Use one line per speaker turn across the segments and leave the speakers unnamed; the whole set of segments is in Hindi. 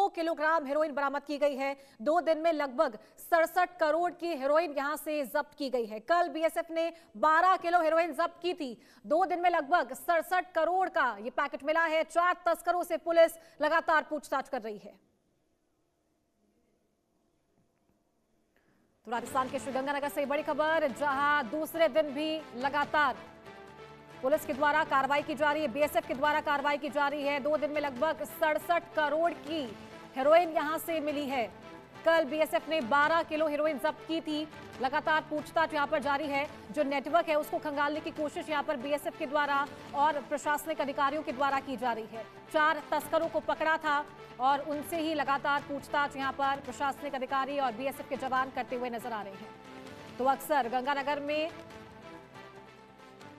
किलोग्राम हेरोइन बरामद की गई है। 2 दिन में लगभग 67 करोड़ की हेरोइन यहां से जब्त की गई है। कल बीएसएफ ने 12 किलो हेरोइन जब्त की थी। 2 दिन में लगभग 67 करोड़ का ये पैकेट मिला है। 4 तस्करों से पुलिस लगातार पूछताछ कर रही है। तो राजस्थान के श्रीगंगानगर से बड़ी खबर, जहां दूसरे दिन भी लगातार पुलिस के द्वारा कार्रवाई की जा रही है, बीएसएफ के द्वारा कार्रवाई की जा रही है। 2 दिन में लगभग 67 करोड़ की हेरोइन यहां से मिली है। कल बीएसएफ ने 12 किलो हेरोइन जब्त की थी। लगातार पूछताछ यहां पर जारी है। जो नेटवर्क है उसको खंगालने की कोशिश यहां पर बीएसएफ के द्वारा और प्रशासनिक अधिकारियों के द्वारा की जा रही है। 4 तस्करों को पकड़ा था और उनसे ही लगातार पूछताछ यहां पर प्रशासनिक अधिकारी और बीएसएफ के जवान करते हुए नजर आ रहे हैं। तो अक्सर गंगानगर में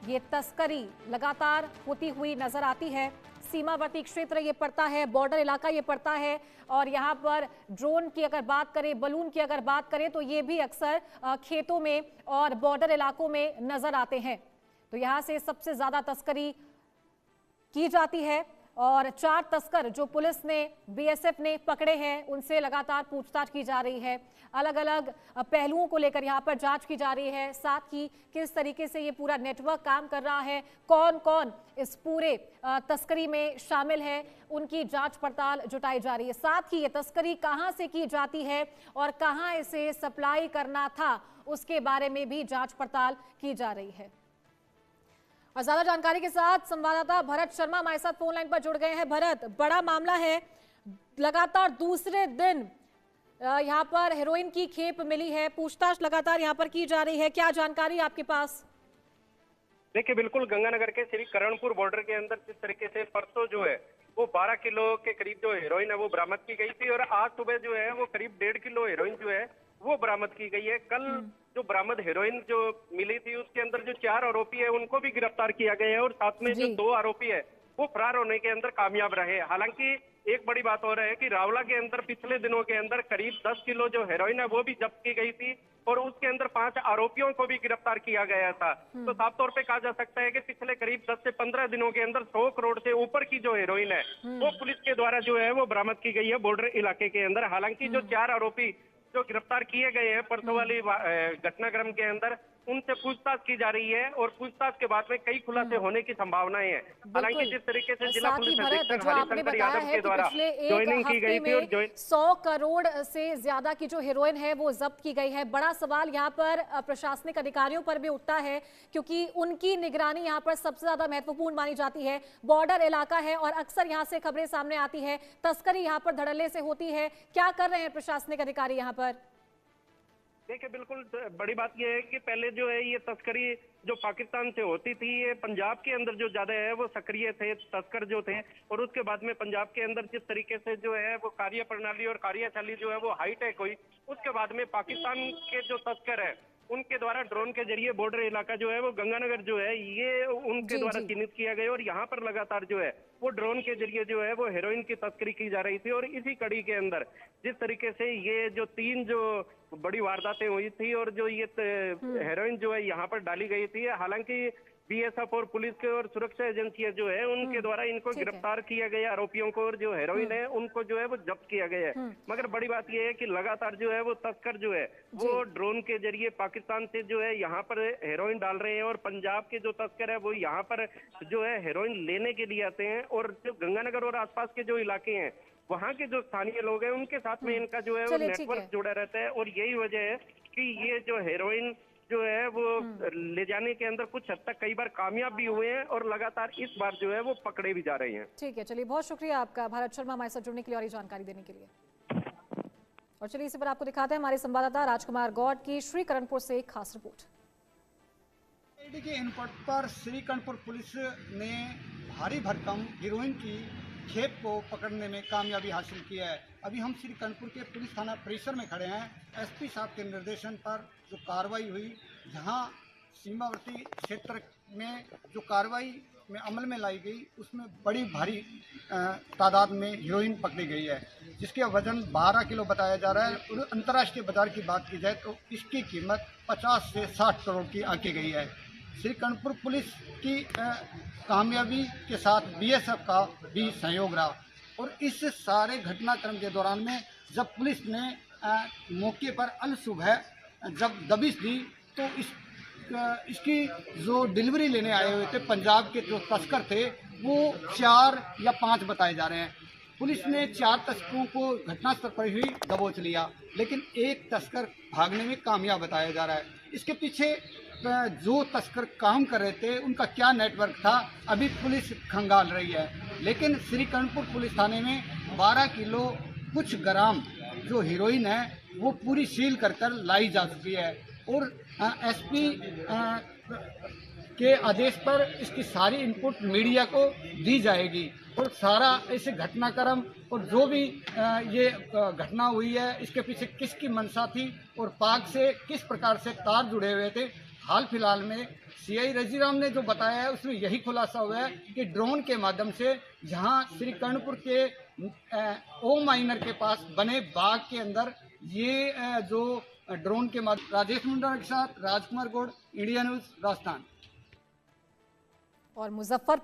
ये तस्करी लगातार होती हुई नजर आती है। सीमावर्ती क्षेत्र ये पड़ता है, बॉर्डर इलाका ये पड़ता है और यहाँ पर ड्रोन की अगर बात करें, बलून की अगर बात करें तो ये भी अक्सर खेतों में और बॉर्डर इलाकों में नजर आते हैं। तो यहाँ से सबसे ज्यादा तस्करी की जाती है और 4 तस्कर जो पुलिस ने, बीएसएफ ने पकड़े हैं, उनसे लगातार पूछताछ की जा रही है। अलग अलग पहलुओं को लेकर यहाँ पर जांच की जा रही है। साथ ही किस तरीके से ये पूरा नेटवर्क काम कर रहा है, कौन कौन इस पूरे तस्करी में शामिल है, उनकी जांच पड़ताल जुटाई जा रही है। साथ ही ये तस्करी कहाँ से की जाती है और कहाँ इसे सप्लाई करना था, उसके बारे में भी जांच पड़ताल की जा रही है। और ज्यादा जानकारी के साथ संवाददाता भरत शर्मा हमारे साथ फोन लाइन पर जुड़ गए हैं। भरत, बड़ा मामला है, लगातार दूसरे दिन यहाँ पर हेरोइन की खेप मिली है, पूछताछ लगातार यहाँ पर की जा रही है, क्या जानकारी आपके पास?
देखिए, बिल्कुल गंगानगर के श्री करणपुर बॉर्डर के अंदर जिस तरीके से परसों जो है वो 12 किलो के करीब जो हेरोइन है वो बरामद की गई थी और आज सुबह जो है वो करीब 1.5 किलो हेरोइन जो है वो बरामद की गई है। कल जो बरामद हेरोइन जो मिली थी उसके अंदर जो 4 आरोपी है उनको भी गिरफ्तार किया गया है और साथ में जो 2 आरोपी है वो फरार होने के अंदर कामयाब रहे। हालांकि एक बड़ी बात हो रहा है कि रावला के अंदर पिछले दिनों के अंदर करीब 10 किलो जो हेरोइन है वो भी जब्त की गई थी और उसके अंदर 5 आरोपियों को भी गिरफ्तार किया गया था। तो साफ तौर पे कहा जा सकता है कि पिछले करीब 10 से 15 दिनों के अंदर 100 करोड़ से ऊपर की जो हेरोइन है वो पुलिस के द्वारा जो है वो बरामद की गई है बॉर्डर इलाके के अंदर। हालांकि जो 4 आरोपी जो गिरफ्तार किए गए हैं परसों वाली घटनाक्रम के अंदर, उनसे पूछताछ की जा रही है और पूछताछ के बाद में कई खुलासे होने की संभावनाएं हैं। हालांकि जिस तरीके से जिला पुलिस अधीक्षक हरिशंकर यादव के द्वारा ज्वाइनिंग की गई थी और
100 करोड़ से ज्यादा की जो हेरोइन है वो जब्त की गई है। बड़ा सवाल यहाँ पर प्रशासनिक अधिकारियों पर भी उठता है क्योंकि उनकी निगरानी यहाँ पर सबसे ज्यादा महत्वपूर्ण मानी जाती है। बॉर्डर इलाका है और अक्सर यहाँ से खबरें सामने आती है, तस्करी यहाँ पर धड़ल्ले से होती है। क्या कर रहे हैं प्रशासनिक अधिकारी यहाँ पर?
देखिए, बिल्कुल बड़ी बात यह है कि पहले जो है ये तस्करी जो पाकिस्तान से होती थी, ये पंजाब के अंदर जो ज्यादा है वो सक्रिय थे तस्कर जो थे और उसके बाद में पंजाब के अंदर जिस तरीके से जो है वो कार्य प्रणाली और कार्यशैली जो है वो हाईटेक हुई, उसके बाद में पाकिस्तान के जो तस्कर है उनके द्वारा ड्रोन के जरिए बॉर्डर इलाका जो है वो गंगानगर जो है ये उनके द्वारा चिन्हित किया गया और यहाँ पर लगातार जो है वो ड्रोन के जरिए जो है वो हेरोइन की तस्करी की जा रही थी। और इसी कड़ी के अंदर जिस तरीके से ये जो 3 जो बड़ी वारदातें हुई थी और जो ये हेरोइन जो है यहाँ पर डाली गई थी, हालांकि बीएसएफ और पुलिस के और सुरक्षा एजेंसियां जो है उनके द्वारा इनको गिरफ्तार किया गया आरोपियों को और जो हेरोइन है उनको जो है वो जब्त किया गया है। मगर बड़ी बात यह है कि लगातार जो है वो तस्कर जो है वो ड्रोन के जरिए पाकिस्तान से जो है यहाँ पर हेरोइन डाल रहे हैं और पंजाब के जो तस्कर है वो यहाँ पर जो है हेरोइन लेने के लिए आते हैं और जो गंगानगर और आसपास के जो इलाके हैं वहाँ के जो स्थानीय लोग हैं उनके साथ में इनका जो है वो नेटवर्क जुड़ा रहता है और यही वजह है कि ये जो हेरोइन जो है वो ले जाने के अंदर कुछ हद तक कई बार कामयाब भी हुए हैं और लगातार इस बार जो है वो पकड़े भी जा रहे हैं।
ठीक है, चलिए बहुत शुक्रिया आपका भरत शर्मा हमारे साथ जुड़ने के लिए और ये जानकारी देने के लिए। और चलिए इसी पर आपको दिखाते हैं हमारे संवाददाता राजकुमार गौड़ की श्री करणपुर से एक खास रिपोर्ट।
ईडी के इनपुट पर श्री करणपुर पुलिस ने भारी भरकम हेरोइन की खेप को पकड़ने में कामयाबी हासिल की है। अभी हम श्री करणपुर के पुलिस थाना परिसर में खड़े हैं। एसपी साहब के निर्देशन पर जो कार्रवाई हुई, जहां सीमावर्ती क्षेत्र में जो कार्रवाई में अमल में लाई गई उसमें बड़ी भारी तादाद में हेरोइन पकड़ी गई है, जिसका वजन 12 किलो बताया जा रहा है और अंतर्राष्ट्रीय बाजार की बात की जाए तो इसकी कीमत 50 से 60 करोड़ की आंकी गई है। श्री करणपुर पुलिस की कामयाबी के साथ बीएसएफ का भी सहयोग रहा। और इस सारे घटनाक्रम के दौरान में जब पुलिस ने मौके पर अल सुबह जब दबिश दी तो इसकी जो डिलीवरी लेने आए हुए थे पंजाब के जो तस्कर थे वो 4 या 5 बताए जा रहे हैं। पुलिस ने 4 तस्करों को घटनास्थल पर ही दबोच लिया, लेकिन एक तस्कर भागने में कामयाब बताया जा रहा है। इसके पीछे जो तस्कर काम कर रहे थे उनका क्या नेटवर्क था अभी पुलिस खंगाल रही है। लेकिन श्रीकंठपुर पुलिस थाने में 12 किलो कुछ ग्राम जो हीरोइन है वो पूरी सील कर लाई जा चुकी है और एसपी के आदेश पर इसकी सारी इनपुट मीडिया को दी जाएगी और सारा इस घटनाक्रम और जो भी ये घटना हुई है इसके पीछे किसकी मंशा थी और पाक से किस प्रकार से तार जुड़े हुए थे, हाल फिलहाल में सीआई रजीराम ने जो बताया है उसमें यही खुलासा हुआ है कि ड्रोन के माध्यम से जहां श्रीकंठपुर के ओ माइनर के पास बने बाग के अंदर ये जो ड्रोन के माध्यम। राजेश मुंडा के साथ राजकुमार गौड़, इंडिया न्यूज, राजस्थान।
और मुजफ्फरपुर